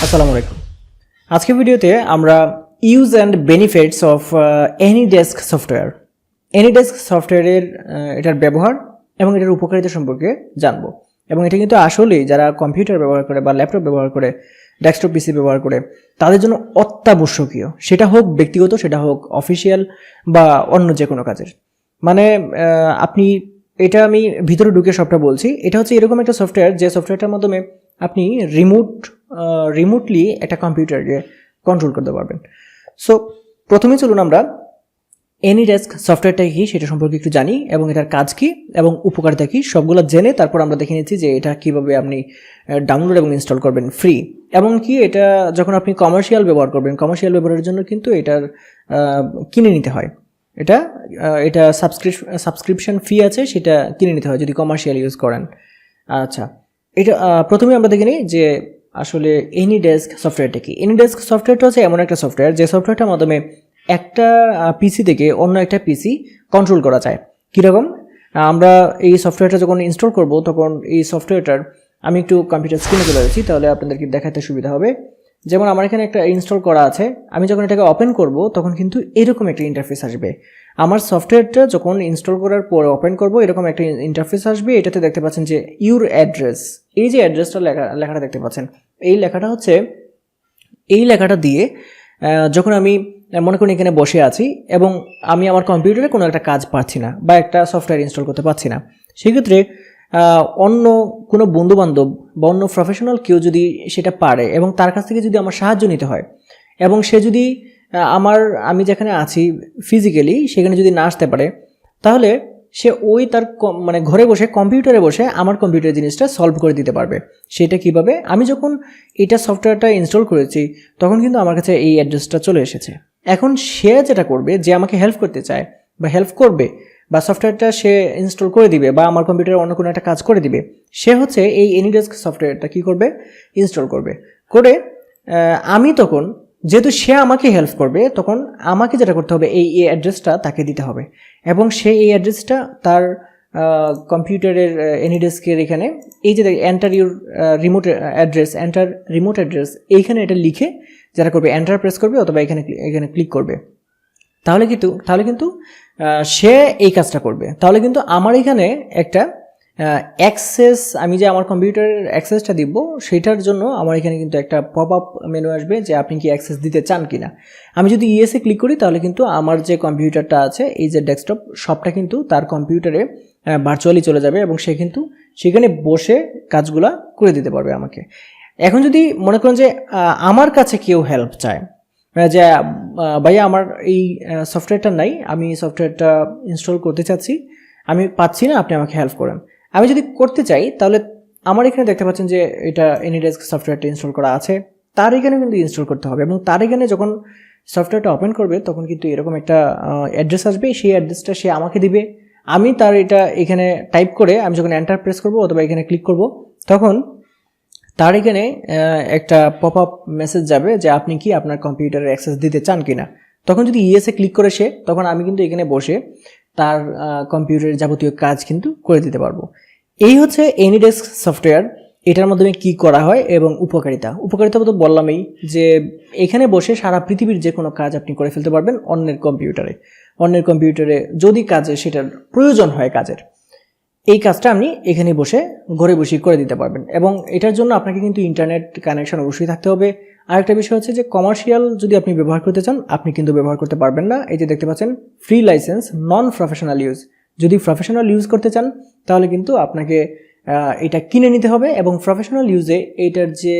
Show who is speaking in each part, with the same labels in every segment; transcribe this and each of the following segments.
Speaker 1: আসসালামু আলাইকুম। আজকের ভিডিওতে আমরা use and benefits of AnyDesk software সফটওয়্যারের এটার ব্যবহার এবং এটার উপকারিতা সম্পর্কে জানবো। এবং এটা কিন্তু আসলেই যারা কম্পিউটার ব্যবহার করে বা ল্যাপটপ ব্যবহার করে, ডেস্কটপ পিসি ব্যবহার করে, তাদের জন্য অত্যাবশ্যকীয়। সেটা হোক ব্যক্তিগত, সেটা হোক অফিসিয়াল বা অন্য যে কোনো কাজের। মানে আপনি এটা আমি ভিতরে ঢুকে সবটা বলছি। এটা হচ্ছে এরকম একটা সফটওয়্যার যে সফটওয়্যারটার মাধ্যমে আপনি রিমোটলি একটা কম্পিউটারকে কন্ট্রোল করতে পারবেন। সো প্রথমে চলুন আমরা এনিডেস্ক সফটওয়্যারটা কী সেটা সম্পর্কে একটু জানি এবং এটার কাজ কী এবং উপকারিতা কী সবগুলো জেনে তারপর আমরা দেখে নিচ্ছি যে এটা কীভাবে আপনি ডাউনলোড এবং ইনস্টল করবেন ফ্রি। এবং কি এটা যখন আপনি কমার্শিয়াল ব্যবহার করবেন, কমার্শিয়াল ব্যবহারের জন্য কিন্তু এটার কিনে নিতে হয়। এটা সাবস্ক্রিপশন ফি আছে, সেটা কিনে নিতে হয় যদি কমার্শিয়াল ইউজ করেন। আচ্ছা, এটা প্রথমে আমরা দেখে নিই যে আসলে এনিডেস্ক সফটওয়্যারটা কি। এনিডেস্ক সফটওয়্যারটা হচ্ছে এমন একটা সফটওয়্যার যে সফটওয়্যারটার মাধ্যমে একটা পিসি থেকে অন্য একটা পিসি কন্ট্রোল করা যায়। কীরকম? আমরা এই সফটওয়্যারটা যখন ইনস্টল করব তখন এই সফটওয়্যারটার আমি একটু কম্পিউটার স্ক্রিনে চলে যাচ্ছি, তাহলে আপনাদেরকে দেখাতে সুবিধা হবে। যেমন আমার এখানে একটা ইনস্টল করা আছে, আমি যখন এটাকে ওপেন করব তখন কিন্তু এরকম একটা ইন্টারফেস আসবে। আমার সফটওয়্যারটা যখন ইনস্টল করার পর ওপেন করব এরকম একটা ইন্টারফেস আসবে। এটাতে দেখতে পাচ্ছেন যে ইউর অ্যাড্রেস, এই যে অ্যাড্রেসটা লেখাটা দেখতে পাচ্ছেন, এই লেখাটা দিয়ে যখন আমি মনে করি এখানে বসে আছি এবং আমি আমার কম্পিউটারে কোনো একটা কাজ পাচ্ছি না বা একটা সফটওয়্যার ইনস্টল করতে পারছি না, সেক্ষেত্রে অন্য কোনো বন্ধুবান্ধব বা অন্য প্রফেশনাল কেউ যদি সেটা পারে এবং তার কাছ থেকে যদি আমার সাহায্য নিতে হয় এবং সে যদি আমি যেখানে আছি ফিজিক্যালি সেখানে যদি না আসতে পারে, তাহলে সে তার মানে ঘরে বসে কম্পিউটারে বসে আমার কম্পিউটারের জিনিসটা সলভ করে দিতে পারবে। সেটা কিভাবে? আমি যখন এটা সফটওয়্যারটা ইনস্টল করেছি তখন কিন্তু আমার কাছে এই অ্যাড্রেসটা চলে এসেছে। এখন সে যেটা করবে, যে আমাকে হেল্প করতে চায় বা হেল্প করবে বা সফটওয়্যারটা সে ইনস্টল করে দিবে বা আমার কম্পিউটারে অন্য কোনো একটা কাজ করে দিবে, সে হচ্ছে এই এনিডেস্ক সফটওয়্যারটা কী করবে? ইনস্টল করবে। করে আমি তখন, যেহেতু সে আমাকে হেল্প করবে, তখন আমাকে যেটা করতে হবে এই অ্যাড্রেসটা তাকে দিতে হবে এবং সে এই অ্যাড্রেসটা তার কম্পিউটারের এনিডেস্কের এখানে এই যে এন্টার ইউর রিমোট অ্যাড্রেস এইখানে এটা লিখে যারা করবে এন্টার প্রেস করবে অথবা এখানে ক্লিক করবে, তাহলে কিন্তু সে এই কাজটা করবে। তাহলে কিন্তু আমার এখানে একটা অ্যাক্সেস, আমি যে আমার কম্পিউটারের অ্যাক্সেসটা দিব সেটার জন্য আমার এখানে কিন্তু একটা পপ আপ মেনু আসবে যে আপনি কি অ্যাক্সেস দিতে চান কিনা। আমি যদি ইয়েসে ক্লিক করি তাহলে কিন্তু আমার যে কম্পিউটারটা আছে, এই যে ডেস্কটপ, সবটা কিন্তু তার কম্পিউটারে ভার্চুয়ালি চলে যাবে এবং সে কিন্তু সেখানে বসে কাজগুলা করে দিতে পারবে আমাকে। এখন যদি মনে করেন যে আমার কাছে কেউ হেল্প চায়, যে ভাইয়া আমার এই সফটওয়্যারটা নাই, আমি সফটওয়্যারটা ইনস্টল করতে চাচ্ছি, আমি পাচ্ছি না, আপনি আমাকে হেল্প করেন। আমি যদি করতে চাই তাহলে আমার এখানে দেখতে পাচ্ছেন যে এটা এনিডেস্ক সফটওয়্যারটা ইনস্টল করা আছে, তার এখানে কিন্তু ইনস্টল করতে হবে এবং তার এখানে যখন সফটওয়্যারটা ওপেন করবে তখন কিন্তু এরকম একটা অ্যাড্রেস আসবে, সেই অ্যাড্রেসটা সে আমাকে দিবে। আমি তার এটা এখানে টাইপ করে আমি যখন এন্টার প্রেস করব অথবা এখানে ক্লিক করব তখন তার এখানে একটা পপ আপ মেসেজ যাবে যে আপনি কি আপনার কম্পিউটারের অ্যাক্সেস দিতে চান কিনা। তখন যদি ইয়েসে ক্লিক করে সে, তখন আমি কিন্তু এখানে বসে তার কম্পিউটারের যাবতীয় কাজ কিন্তু করে দিতে পারবো। এই হচ্ছে এনিডেস্ক সফটওয়্যার। এটার মাধ্যমে কি করা হয় এবং উপকারিতা তো বললামই যে এখানে বসে সারা পৃথিবীর যে কোনো কাজ আপনি করে ফেলতে পারবেন অন্যের কম্পিউটারে যদি কাজে সেটার প্রয়োজন হয় কাজের, এই কাজটা আপনি এখানে বসে ঘরে বসে করে দিতে পারবেন। এবং এটার জন্য আপনাকে কিন্তু ইন্টারনেট কানেকশন অবশ্যই থাকতে হবে। আরেকটা বিষয় হচ্ছে যে কমার্শিয়াল যদি আপনি ব্যবহার করতে চান আপনি কিন্তু ব্যবহার করতে পারবেন না। এই যে দেখতে পাচ্ছেন free licence, non professional use. যদি প্রফেশনাল ইউজ করতে চান তাহলে কিন্তু আপনাকে এটা কিনে নিতে হবে এবং প্রফেশনাল ইউজে এটার যে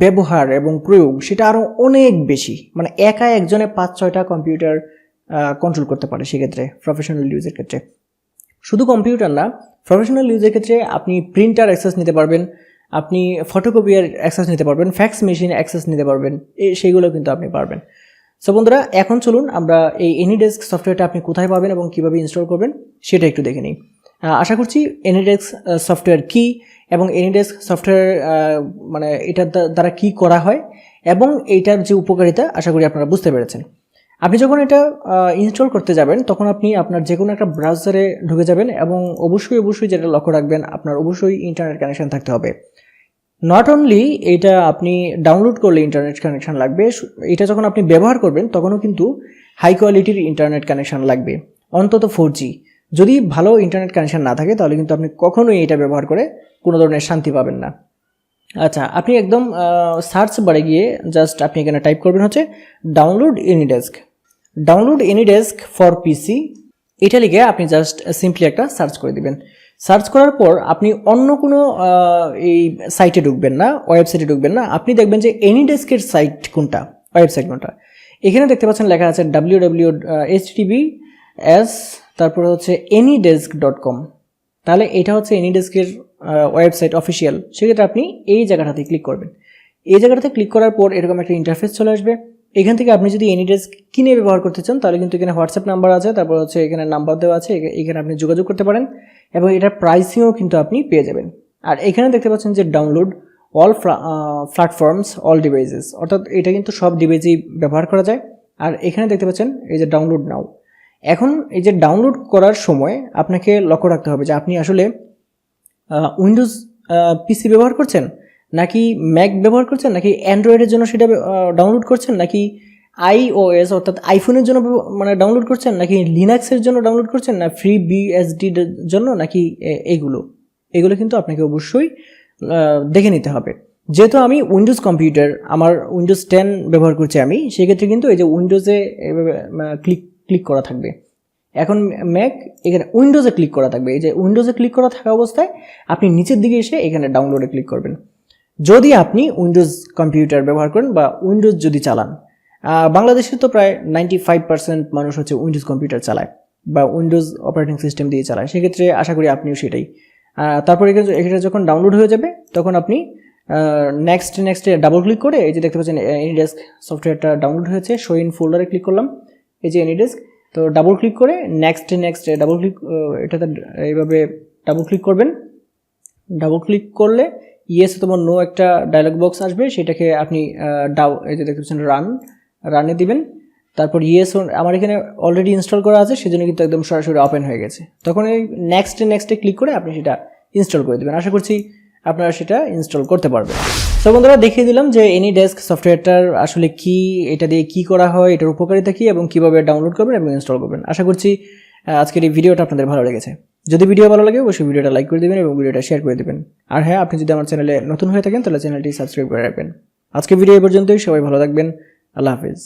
Speaker 1: ব্যবহার এবং প্রয়োগ সেটা আরও অনেক বেশি। মানে একা একজনে 5-6টা কম্পিউটার কন্ট্রোল করতে পারে সেক্ষেত্রে, প্রফেশনাল ইউজের ক্ষেত্রে। শুধু কম্পিউটার না, প্রফেশনাল ইউজের ক্ষেত্রে আপনি প্রিন্টার অ্যাক্সেস নিতে পারবেন, আপনি ফটোকপিয়ার অ্যাক্সেস নিতে পারবেন, ফ্যাক্স মেশিন অ্যাক্সেস নিতে পারবেন, সেইগুলো কিন্তু আপনি পারবেন। সো বন্ধুরা, এখন চলুন আমরা এই এনিডেস্ক সফটওয়্যারটা আপনি কোথায় পাবেন এবং কীভাবে ইনস্টল করবেন সেটা একটু দেখে নিই। আশা করছি এনিডেস্ক সফটওয়্যার কী এবং এনিডেস্ক সফটওয়্যার মানে এটার দ্বারা কী করা হয় এবং এইটার যে উপকারিতা আশা করি আপনারা বুঝতে পেরেছেন। আপনি যখন এটা ইনস্টল করতে যাবেন তখন আপনি আপনার যে কোনো একটা ব্রাউজারে ঢুকে যাবেন এবং অবশ্যই যেটা লক্ষ্য রাখবেন আপনার অবশ্যই ইন্টারনেট কানেকশন থাকতে হবে। নট অনলি এটা আপনি ডাউনলোড করলে ইন্টারনেট কানেকশন লাগবে, এটা যখন আপনি ব্যবহার করবেন তখনও কিন্তু হাই কোয়ালিটির ইন্টারনেট কানেকশন লাগবে, অন্তত 4G। যদি ভালো ইন্টারনেট কানেকশন না থাকে তাহলে কিন্তু আপনি কখনোই এটা ব্যবহার করে কোনো ধরনের শান্তি পাবেন না। আচ্ছা, আপনি একদম সার্চ বারে গিয়ে জাস্ট আপনি এখানে টাইপ করবেন হচ্ছে download AnyDesk, download AnyDesk for পিসি, এটা লিখে আপনি জাস্ট সিম্পলি একটা সার্চ করে দিবেন। সার্চ করার পর আপনি অন্য কোনো এই সাইটে ঢুকবেন না, ওয়েবসাইটে ঢুকবেন না, আপনি দেখবেন যে এনিডেস্কের সাইট কোনটা, ওয়েবসাইট কোনটা। এখানে দেখতে পাচ্ছেন লেখা আছে www.https তারপরে হচ্ছে anydesk.com। তাহলে এটা হচ্ছে এনিডেস্কের ওয়েবসাইট অফিসিয়াল। সেক্ষেত্রে আপনি এই জায়গাটাতে ক্লিক করবেন। এই জায়গাটাতে ক্লিক করার পর এরকম একটা ইন্টারফেস চলে আসবে। এখান থেকে আপনি যদি এনিডেস্ক কিনে ব্যবহার করতে চান তাহলে কিন্তু এখানে হোয়াটসঅ্যাপ নাম্বার আছে, তারপর হচ্ছে এখানে নাম্বার দেওয়া আছে, এখানে আপনি যোগাযোগ করতে পারেন এবং এটার প্রাইসিংও কিন্তু আপনি পেয়ে যাবেন। আর এখানে দেখতে পাচ্ছেন যে download all platforms all devices, অর্থাৎ এটা কিন্তু সব ডিভাইসেই ব্যবহার করা যায়। আর এখানে দেখতে পাচ্ছেন এই যে ডাউনলোড নাও। এখন এই যে ডাউনলোড করার সময় আপনাকে লক্ষ্য রাখতে হবে যে আপনি আসলে উইন্ডোজ পিসি ব্যবহার করছেন, নাকি ম্যাক ব্যবহার করছেন, নাকি অ্যান্ড্রয়েডের জন্য সেটা ডাউনলোড করছেন, নাকি iOS অর্থাৎ আইফোনের জন্য মানে ডাউনলোড করছেন, নাকি লিনাক্সের জন্য ডাউনলোড করছেন, না ফ্রি বিএসডির জন্য, নাকি এগুলো কিন্তু আপনাকে অবশ্যই দেখে নিতে হবে। যেহেতু আমি উইন্ডোজ কম্পিউটার, আমার উইন্ডোজ 10 ব্যবহার করছি আমি, সেক্ষেত্রে কিন্তু এই যে উইন্ডোজে ক্লিক করা থাকবে। এখন ম্যাক এখানে উইন্ডোজে ক্লিক করা থাকবে। এই যে উইন্ডোজে ক্লিক করা থাকা অবস্থায় আপনি নিচের দিকে এসে এখানে ডাউনলোডে ক্লিক করবেন। যদি আপনি উইন্ডোজ কম্পিউটার ব্যবহার করেন বা উইন্ডোজ যদি চালান, বাংলাদেশে তো প্রায় 95% মানুষ হচ্ছে উইন্ডোজ কম্পিউটার চালায় বা উইন্ডোজ অপারেটিং সিস্টেম দিয়ে চালায়, সেক্ষেত্রে আশা করি আপনিও সেটাই। তারপরে এখানে যখন ডাউনলোড হয়ে যাবে তখন আপনি নেক্সটে ডাবল ক্লিক করে এই যে দেখতে পাচ্ছেন এনিডেস্ক সফটওয়্যারটা ডাউনলোড হয়েছে, শো ইন ফোল্ডারে ক্লিক করলাম, এই যে এনিডেস্ক। তো ডাবল ক্লিক করে নেক্সটে ডাবল ক্লিক, এটাতে এইভাবে ডাবল ক্লিক করবেন। ডাবল ক্লিক করলে ইয়েস অথবা নো একটা ডায়লগ বক্স আসবে, সেটাকে আপনি এই যে দেখতে পাচ্ছেন রানে দিবেন। তারপর ইয়েস, আমার এখানে অলরেডি ইনস্টল করা আছে সেজন্য কিন্তু একদম সরাসরি ওপেন হয়ে গেছে। তখন এই নেক্সটে ক্লিক করে আপনি সেটা ইনস্টল করে দেবেন। আশা করছি আপনারা সেটা ইনস্টল করতে পারবেন। সো বন্ধুরা, দেখিয়ে দিলাম যে এনিডেস্ক সফটওয়্যারটার আসলে কি, এটা দিয়ে কি করা হয়, এটার উপকারিতা কি এবং কিভাবে ডাউনলোড করবেন এবং ইনস্টল করবেন। আশা করছি আজকের এই ভিডিওটা আপনাদের ভালো লেগেছে। যদি ভিডিও ভালো লাগে অবশ্যই ভিডিওটা লাইক করে দেবেন এবং ভিডিওটা শেয়ার করে দেবেন। আর হ্যাঁ, আপনি যদি আমার চ্যানেলে নতুন হয়ে থাকেন তাহলে চ্যানেলটি সাবস্ক্রাইব করে রাখবেন। আজকের ভিডিও এই পর্যন্তই। সবাই ভালো থাকবেন। আল্লাহ হাফিজ।